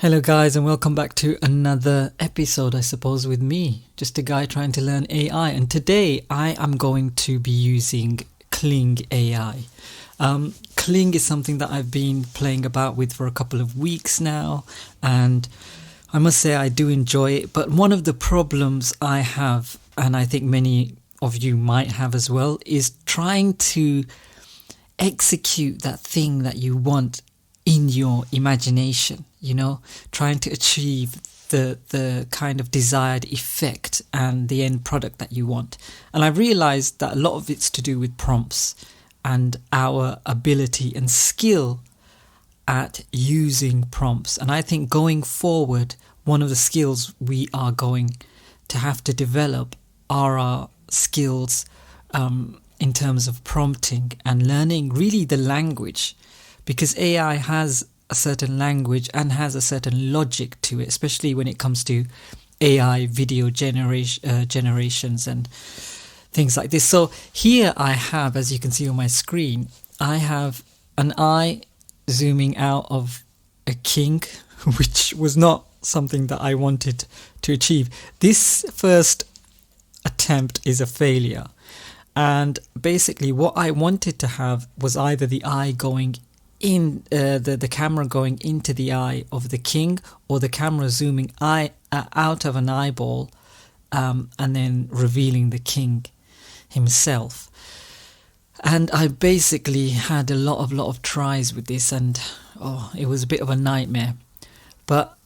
Hello guys, and welcome back to another episode, I suppose, with me, just a guy trying to learn AI. And today I am going to be using Kling AI. Kling is something that I've been playing about with for a couple of weeks now, and I must say I do enjoy it. But one of the problems I have, and I think many of you might have as well, is trying to execute that thing that you want in your imagination, trying to achieve the kind of desired effect and the end product that you want. And I realized that a lot of it's to do with prompts and our ability and skill at using prompts. And I think going forward, one of the skills we are going to have to develop are our skills in terms of prompting and learning really the language, because AI has a certain language and has a certain logic to it, especially when it comes to AI video generations and things like this. So here I have, as you can see on my screen, I have an eye zooming out of a king, which was not something that I wanted to achieve. This first attempt is a failure. And basically what I wanted to have was either the eye going in, the camera going into the eye of the king, or the camera zooming out of an eyeball and then revealing the king himself. And I basically had a lot of tries with this, and it was a bit of a nightmare. But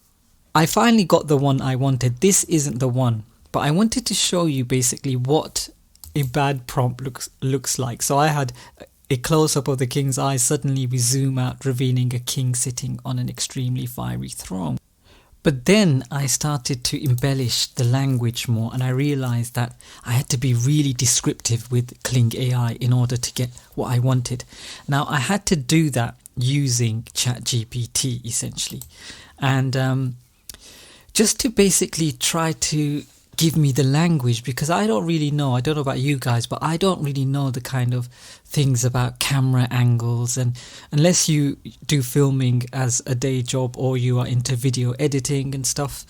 I finally got the one I wanted. This isn't the one, but I wanted to show you basically what a bad prompt looks like. So I had a close-up of the king's eyes. Suddenly we zoom out, revealing a king sitting on an extremely fiery throne. But then I started to embellish the language more, and I realized that I had to be really descriptive with Kling AI in order to get what I wanted. Now I had to do that using ChatGPT essentially, and just to basically try to give me the language, because I don't know about you guys, but I don't really know the kind of things about camera angles, and unless you do filming as a day job or you are into video editing and stuff,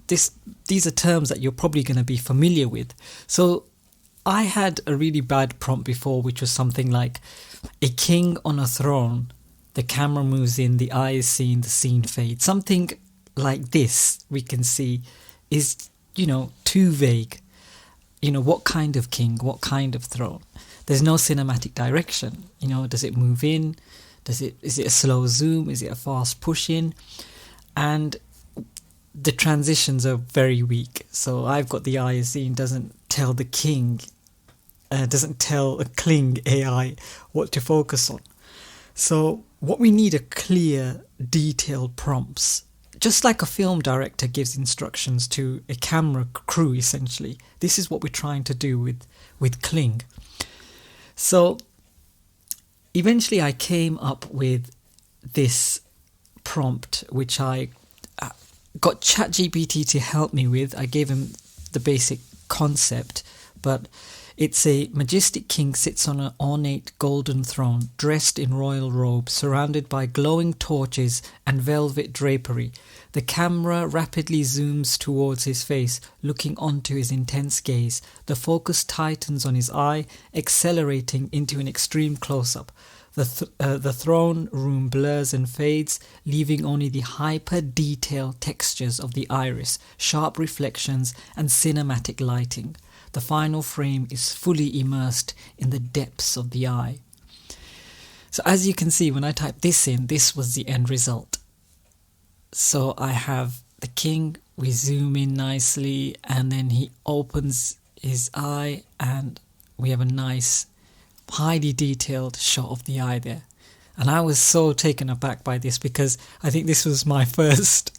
these are terms that you're probably going to be familiar with. So I had a really bad prompt before, which was something like a king on a throne, the camera moves in, the eye is seen, the scene fades. Something like this we can see is too vague. What kind of king, what kind of throne? There's no cinematic direction. Does it move in? Is it a slow zoom? Is it a fast push in? And the transitions are very weak. So I've got the eye scene doesn't tell the king, doesn't tell a Kling AI what to focus on. So what we need are clear, detailed prompts. Just like a film director gives instructions to a camera crew, essentially. This is what we're trying to do with Kling. So eventually I came up with this prompt, which I got ChatGPT to help me with. I gave him the basic concept, but it's a majestic king sits on an ornate golden throne, dressed in royal robes, surrounded by glowing torches and velvet drapery. The camera rapidly zooms towards his face, looking onto his intense gaze. The focus tightens on his eye, accelerating into an extreme close-up. The throne room blurs and fades, leaving only the hyper-detailed textures of the iris, sharp reflections, and cinematic lighting. The final frame is fully immersed in the depths of the eye. So as you can see, when I typed this in, this was the end result. So I have the king, we zoom in nicely, and then he opens his eye, and we have a nice, highly detailed shot of the eye there. And I was so taken aback by this, because I think this was my first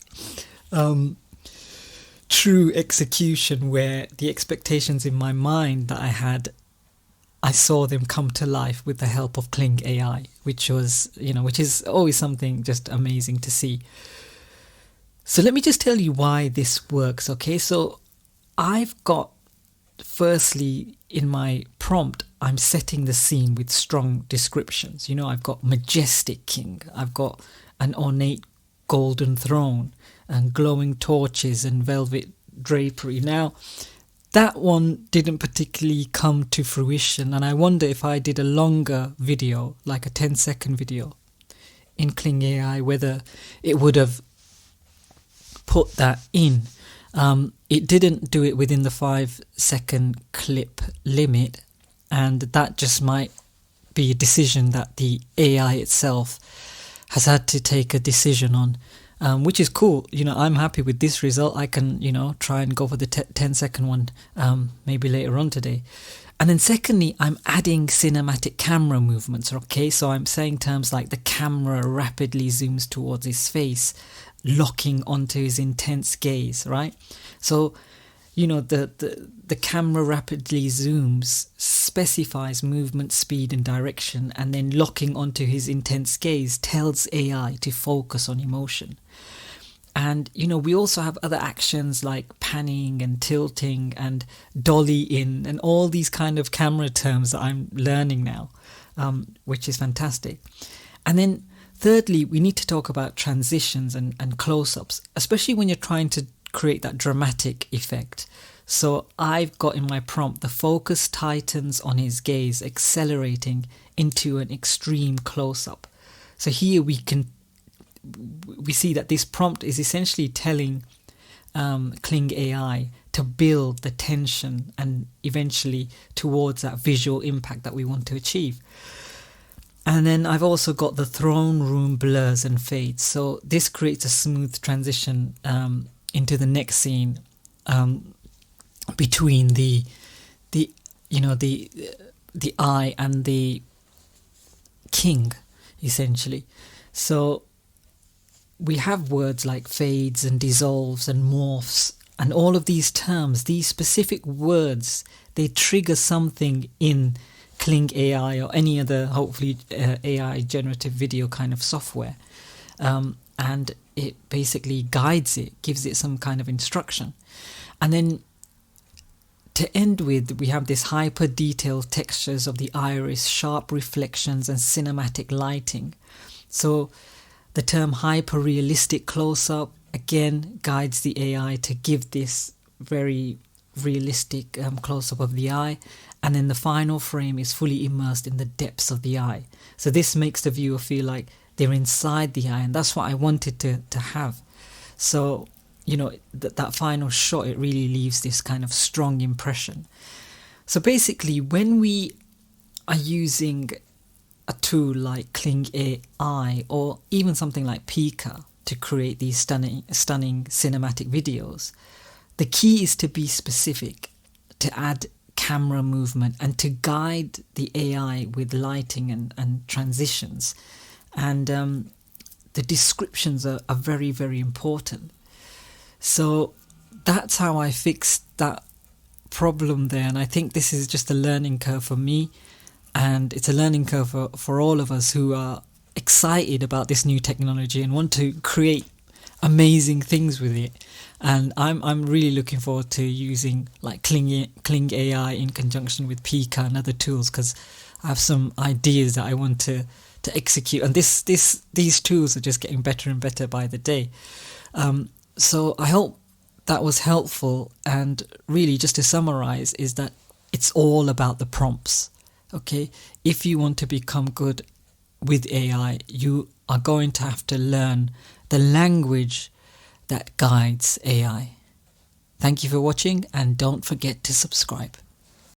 true execution where the expectations in my mind that I saw them come to life with the help of Kling AI, which is always something just amazing to see. So let me just tell you why this works, okay? So I've got, firstly, in my prompt, I'm setting the scene with strong descriptions. I've got majestic king, I've got an ornate golden throne and glowing torches and velvet drapery. Now, that one didn't particularly come to fruition, and I wonder if I did a longer video, like a 10-second video in Kling AI, whether it would have put that in. It didn't do it within the 5-second clip limit, and that just might be a decision that the AI itself has had to take a decision on, which is cool. I'm happy with this result. I can, try and go for the 10-second one maybe later on today. And then secondly, I'm adding cinematic camera movements, okay? So I'm saying terms like the camera rapidly zooms towards his face, locking onto his intense gaze, right? So, the camera rapidly zooms, specifies movement speed and direction, and then locking onto his intense gaze tells AI to focus on emotion. And, we also have other actions like panning and tilting and dolly in and all these kind of camera terms that I'm learning now, which is fantastic. And then thirdly, we need to talk about transitions and close-ups, especially when you're trying to create that dramatic effect. So I've got in my prompt, the focus tightens on his gaze, accelerating into an extreme close-up. So here we see that this prompt is essentially telling Kling AI to build the tension and eventually towards that visual impact that we want to achieve. And then I've also got the throne room blurs and fades. So this creates a smooth transition into the next scene between the eye and the king, essentially. So we have words like fades and dissolves and morphs, and all of these terms, these specific words, they trigger something in Kling AI or any other, hopefully, AI generative video kind of software. And it basically guides it, gives it some kind of instruction. And then to end with, we have this hyper detailed textures of the iris, sharp reflections and cinematic lighting. So the term hyper realistic close-up again guides the AI to give this very realistic close-up of the eye, and then the final frame is fully immersed in the depths of the eye. So this makes the viewer feel like they're inside the eye, and that's what I wanted to have. So that final shot, it really leaves this kind of strong impression. So basically, when we are using a tool like Kling AI or even something like Pika to create these stunning cinematic videos, the key is to be specific, to add camera movement and to guide the AI with lighting and transitions. And the descriptions are very, very important. So that's how I fixed that problem there. And I think this is just a learning curve for me. And it's a learning curve for all of us who are excited about this new technology and want to create amazing things with it. And I'm really looking forward to using like Kling AI in conjunction with Pika and other tools, because I have some ideas that I want to execute. And these tools are just getting better and better by the day. So I hope that was helpful. And really, just to summarize, is that it's all about the prompts. Okay, if you want to become good with AI, you are going to have to learn the language that guides AI. Thank you for watching, and don't forget to subscribe.